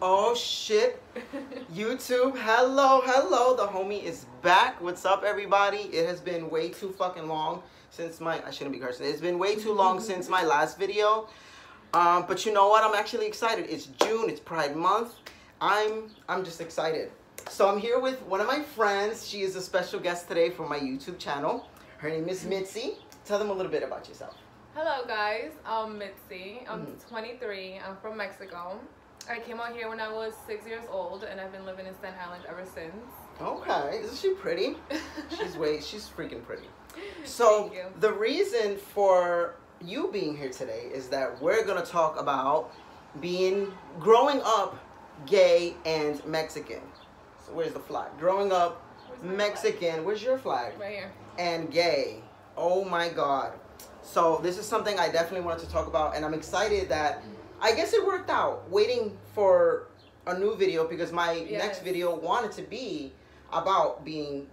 Oh shit. YouTube, hello. The homie is back. What's up, everybody? It has been way too fucking long since I shouldn't be cursing. It's been way too long since my last video. But you know what? I'm actually excited. It's June. It's Pride Month. I'm just excited. So I'm here with one of my friends. She is a special guest today for my YouTube channel. Her name is Mitzy. Tell them a little bit about yourself. Hello guys, I'm Mitzy. I'm 23. I'm from Mexico. I came out here when I was 6 years old, and I've been living in Staten Island ever since. Okay, isn't she pretty? She's freaking pretty. So the reason for you being here today is that we're gonna talk about growing up gay and Mexican. So where's the flag? Growing up Mexican. Flag? Where's your flag? Right here. And gay. Oh my God. So this is something I definitely wanted to talk about, and I'm excited that I guess it worked out waiting for a new video because my next video wanted to be about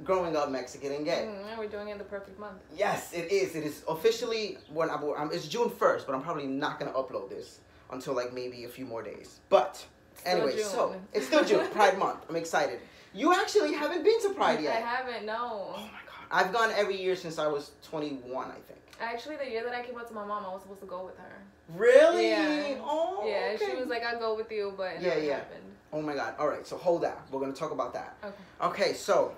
growing up Mexican and gay. And we're doing it in the perfect month. Yes, it is. It is officially it's June 1st, but I'm probably not going to upload this until like maybe a few more days. But anyway, so it's still June, Pride Month. I'm excited. You actually haven't been to Pride yet. I haven't, no. Oh my God. I've gone every year since I was 21, I think. Actually, the year that I came up to my mom, I was supposed to go with her. Really? Yeah. Oh, yeah, okay. She was like, I'll go with you, but it never happened. Oh my God. All right, so hold that. We're going to talk about that. Okay. Okay, so,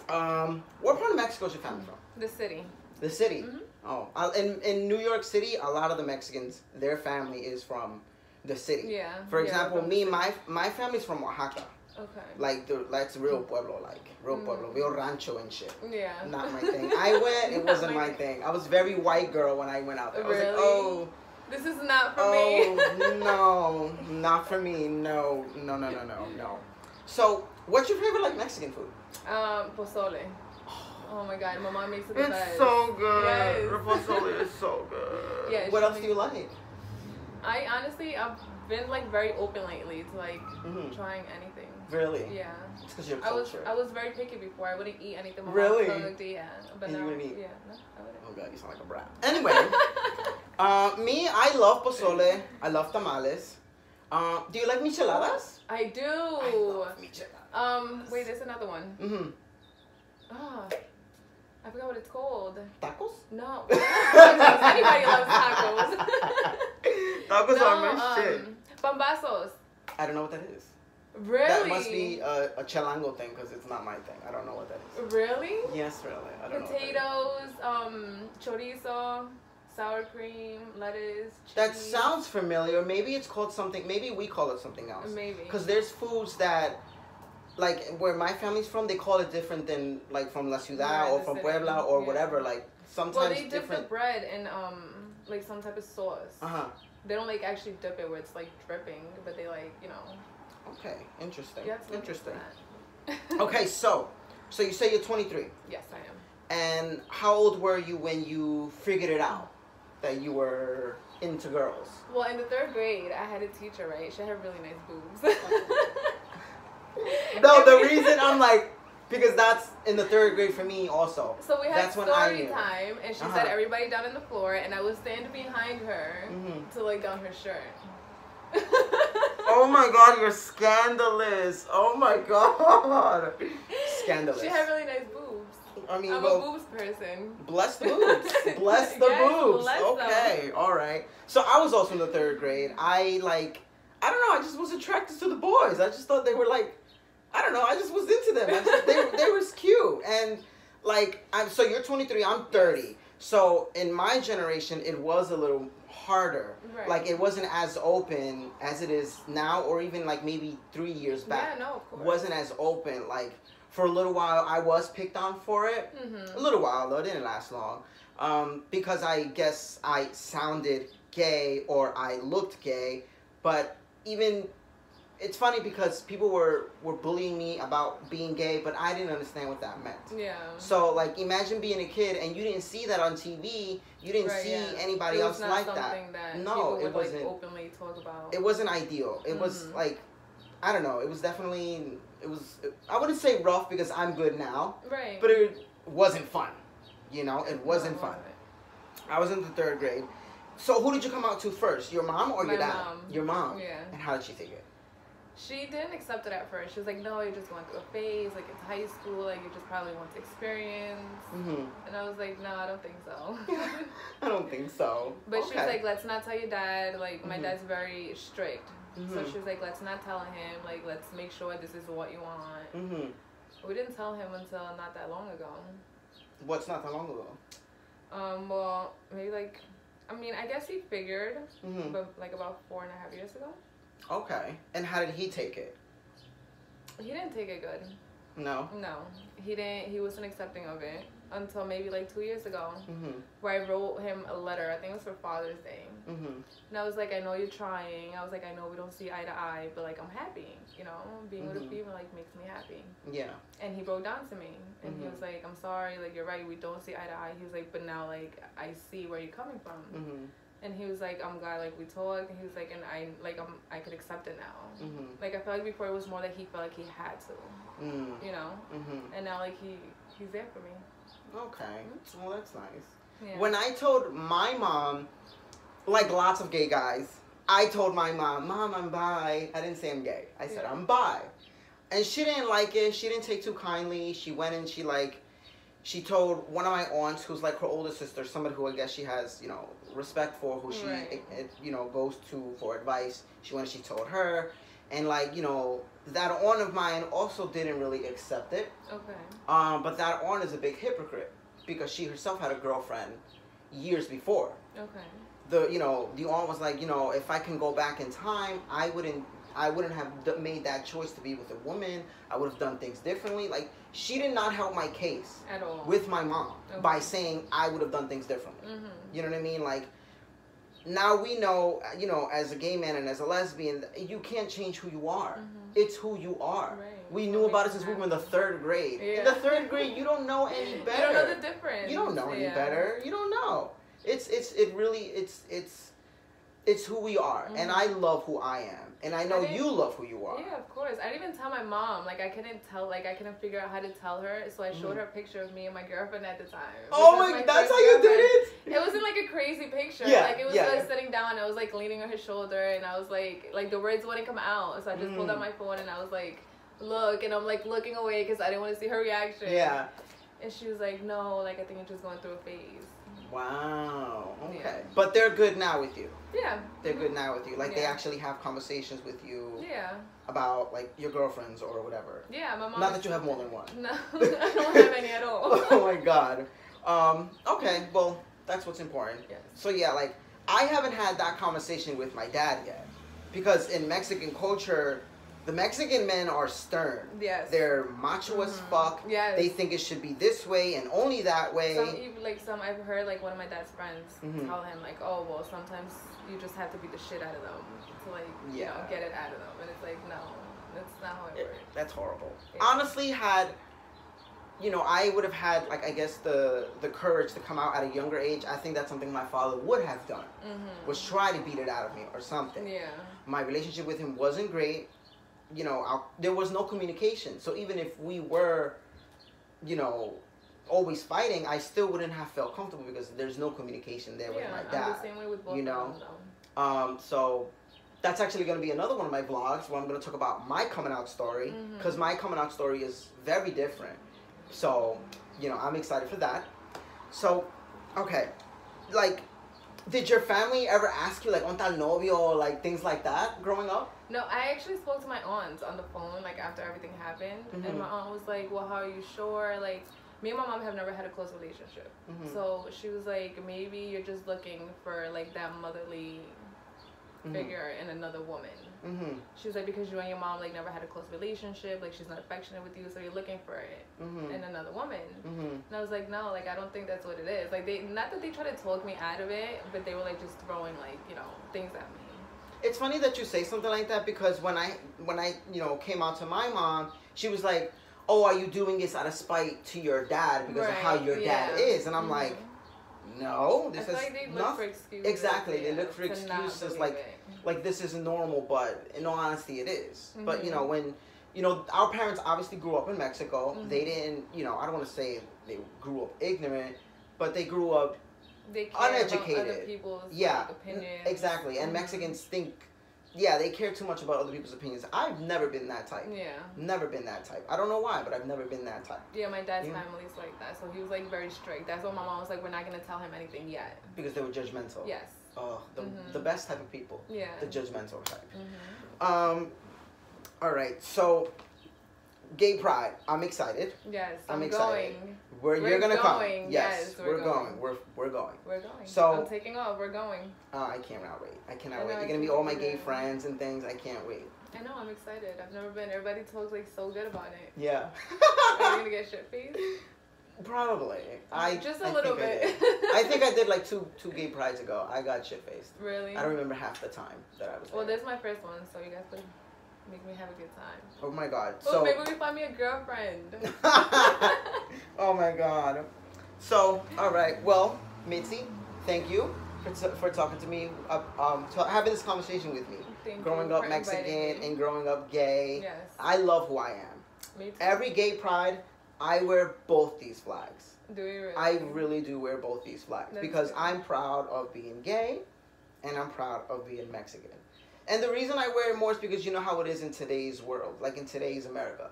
what part of Mexico is your family from? The city. The city? Mm-hmm. Oh, in New York City, a lot of the Mexicans, their family is from the city. Yeah. For example, my family's from Oaxaca. Okay. Like that's real pueblo, pueblo, real rancho and shit. Yeah. Not my thing. I went, it wasn't my thing. I was very white girl when I went out there. I was like, oh. This is not for me. No, not for me. No. So, what's your favorite like Mexican food? Pozole. Oh my God, my mom makes it the best. It's so good. Yes. Pozole is so good. Yeah. What else do you like? I honestly, I've been like very open lately to like trying anything. Really? Yeah. It's because you're cultured. I was very picky before. I wouldn't eat anything. Really? Yeah. But and now, you wouldn't eat? Yeah. No, I wouldn't. Oh God, you sound like a brat. Anyway, me, I love pozole. I love tamales. Do you like micheladas? I do. I love micheladas. Wait, there's another one. Oh, I forgot what it's called. Tacos? No. Anybody loves tacos. Tacos are my shit. Pambazos. I don't know what that is. Really? That must be a Chilango thing because it's not my thing. I don't know what that is. Really? Yes, really. I don't Potatoes, chorizo, sour cream, lettuce, cheese. That sounds familiar. Maybe it's called something. Maybe we call it something else. Maybe. Because there's foods that, like where my family's from, they call it different than like from La Ciudad or from Puebla or whatever. Like sometimes well, they dip the bread in like some type of sauce. They don't like actually dip it where it's like dripping, but they like, you know. Okay, interesting. Interesting. Okay, so you say you're 23. Yes, I am. And how old were you when you figured it out that you were into girls? Well, in the 3rd grade, I had a teacher, right? She had really nice boobs. No, the reason I'm like, because that's in the 3rd grade for me also. So we had story time, and she said everybody down on the floor, and I would stand behind her to lay down her shirt. Oh my God, you're scandalous. Oh my God. Scandalous. She had really nice boobs. I mean, I'm a boobs person. Bless the boobs. Bless the boobs. Okay, all right. So I was also in the 3rd grade. I don't know, I just was attracted to the boys. I just thought they were like, I don't know, I just was into them. They were cute. And like, so you're 23, I'm 30. So in my generation, it was a little harder. Right. Like it wasn't as open as it is now, or even like maybe 3 years back. Yeah, no, of course. Wasn't as open. Like for a little while, I was picked on for it. A little while though, it didn't last long. Because I guess I sounded gay or I looked gay, but even. It's funny because people were bullying me about being gay, but I didn't understand what that meant. Yeah. So, like, imagine being a kid and you didn't see that on TV. You didn't see anybody else like that. No, it wasn't. Like, openly talk about. It wasn't ideal. It was like, I don't know. It was definitely. I wouldn't say rough because I'm good now. Right. But it wasn't fun. You know, it wasn't fun. I was in the 3rd grade. So who did you come out to first? Your mom or your dad? Mom. Your mom. Yeah. And how did she take it? She didn't accept it at first. She was like, no, you're just going through a phase. Like, it's high school. Like, you just probably want to experience. And I was like, no, I don't think so. I don't think so. But she was like, let's not tell your dad. Like, my dad's very strict. So she was like, let's not tell him. Like, let's make sure this is what you want. We didn't tell him until not that long ago. What's not that long ago? Well, maybe like, I mean, I guess he figured, but like about 4.5 years ago. Okay. And how did he take it? He didn't take it good. No? No. He didn't. He wasn't accepting of it until maybe like 2 years ago, where I wrote him a letter. I think it was for Father's Day. And I was like, I know you're trying. I was like, I know we don't see eye to eye, but like, I'm happy. You know, being with a female like makes me happy. Yeah. And he broke down to me, and he was like, I'm sorry. Like, you're right. We don't see eye to eye. He was like, but now like I see where you're coming from. And he was like, I'm glad, like, we talked. And he was like, and I could accept it now. Like, I felt like before it was more that he felt like he had to, you know? And now, like, he's there for me. Okay. Well, that's nice. Yeah. When I told my mom, like lots of gay guys, I told my mom, Mom, I'm bi. I didn't say I'm gay. I said, I'm bi. And she didn't like it. She didn't take too kindly. She went and she told one of my aunts, who's like her older sister, somebody who I guess she has, you know, respect for, who she, you know, goes to for advice. She went and she told her. And like, you know, that aunt of mine also didn't really accept it. Okay. But that aunt is a big hypocrite because she herself had a girlfriend years before. Okay. The aunt was like, you know, if I can go back in time, I wouldn't have made that choice to be with a woman. I would have done things differently. Like, she did not help my case at all with my mom by saying I would have done things differently. You know what I mean? Like, now we know, you know, as a gay man and as a lesbian, you can't change who you are. It's who you are. Right. We knew about it since we were in the 3rd grade. Yeah. In the 3rd grade, you don't know any better. You don't know the difference. You don't know any better. You don't know. It's who we are, and I love who I am, and I know you love who you are. Yeah, of course. I didn't even tell my mom. Like, I couldn't figure out how to tell her, so I showed her a picture of me and my girlfriend at the time. Oh my, that's how you did it? It wasn't like a crazy picture. Yeah, like, it was us sitting down, I was like leaning on his shoulder, and I was like the words wouldn't come out, so I just pulled out my phone, and I was like, look, and I'm like looking away because I didn't want to see her reaction. Yeah. And she was like, no, like, I think you're just going through a phase. Wow. Okay. Yeah. But they're good now with you. Yeah. They're good now with you. Like, they actually have conversations with you. Yeah. About, like, your girlfriends or whatever. Yeah, my mom. Not that you have more than one. No, I don't have any at all. Oh my God. Okay. Well, that's what's important. Yes. So yeah, like, I haven't had that conversation with my dad yet, because in Mexican culture, the Mexican men are stern. Yes. They're macho as fuck. Yes. They think it should be this way and only that way. I've heard, like, one of my dad's friends tell him, like, oh, well, sometimes you just have to beat the shit out of them to, like, you know, get it out of them. And it's like, no, that's not how it works. That's horrible. Yeah. Honestly, I would have had, like, I guess the courage to come out at a younger age. I think that's something my father would have done, was try to beat it out of me or something. Yeah. My relationship with him wasn't great. You know, there was no communication. So even if we were, you know, always fighting, I still wouldn't have felt comfortable because there's no communication there with my dad. I'm the same way with both you know? of them, so that's actually going to be another one of my vlogs where I'm going to talk about my coming out story, because my coming out story is very different. So, you know, I'm excited for that. So, okay, like, did your family ever ask you, like, ¿Dónde está el novio? Or, like, things like that growing up? No, I actually spoke to my aunt on the phone, like, after everything happened. And my aunt was like, well, how are you sure? Like, me and my mom have never had a close relationship. So she was like, maybe you're just looking for, like, that motherly figure in another woman. She was like, because you and your mom, like, never had a close relationship, like, she's not affectionate with you, so you're looking for it in another woman. And I was like, no, like, I don't think that's what it is. Like, not that they try to talk me out of it, but they were, like, just throwing, like, you know, things at me. It's funny that you say something like that, because when I you know, came out to my mom, she was like, oh, are you doing this out of spite to your dad because of how your dad is? And I'm like, no, this is like they look nothing. For excuses. Exactly, they look for excuses, like this is normal, but in all honesty, it is. But you know, when our parents obviously grew up in Mexico, they didn't, you know, I don't want to say they grew up ignorant, but they grew up uneducated. About other people's like, opinions. Exactly, and Mexicans think yeah, they care too much about other people's opinions. I've never been that type. Yeah. Never been that type. I don't know why, but I've never been that type. Yeah, my dad's family's like that. So he was like very strict. That's why my mom was like, we're not going to tell him anything yet. Because they were judgmental. Yes. Oh, the best type of people. Yeah. The judgmental type. All right, so gay pride. I'm excited. Yes, I'm excited. Going. You're gonna come. Yes, we're going. We're going. We're going. So I'm taking off. We're going. I cannot wait. I cannot wait. You're gonna meet all my gay friends and things. I can't wait. I know. I'm excited. I've never been. Everybody talks like so good about it. Yeah. Are you gonna get shit faced? Probably. Just a little bit. I think I did like two gay prides ago. I got shit faced. Really? I don't remember half the time that I was there. Well, this is my first one, so you guys could make me have a good time. Oh my god. So maybe we find me a girlfriend. Oh my god. So, all right. Well, Mitzy, thank you for talking to me, having this conversation with me. Growing up Mexican and growing up gay. Yes. I love who I am. Me too. Every gay pride, I wear both these flags. Do you really? I really do wear both these flags because good. I'm proud of being gay and I'm proud of being Mexican. And the reason I wear it more is because you know how it is in today's world, like in today's America.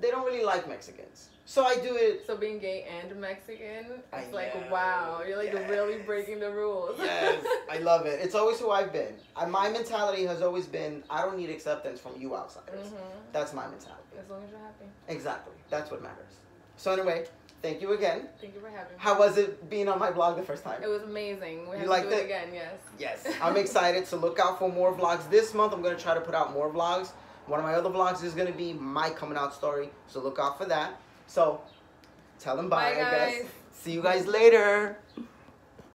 They don't really like Mexicans. So I do it. So being gay and Mexican, it's like, wow, you're like really breaking the rules. Yes, I love it. It's always who I've been. My mentality has always been, I don't need acceptance from you outsiders. That's my mentality. As long as you're happy. Exactly. That's what matters. So anyway, thank you again. Thank you for having me. How was it being on my vlog the first time? It was amazing. We have to do it again, yes. Yes. I'm excited to look out for more vlogs. This month I'm going to try to put out more vlogs. One of my other vlogs is going to be my coming out story. So look out for that. So tell them bye, I guess. See you guys later.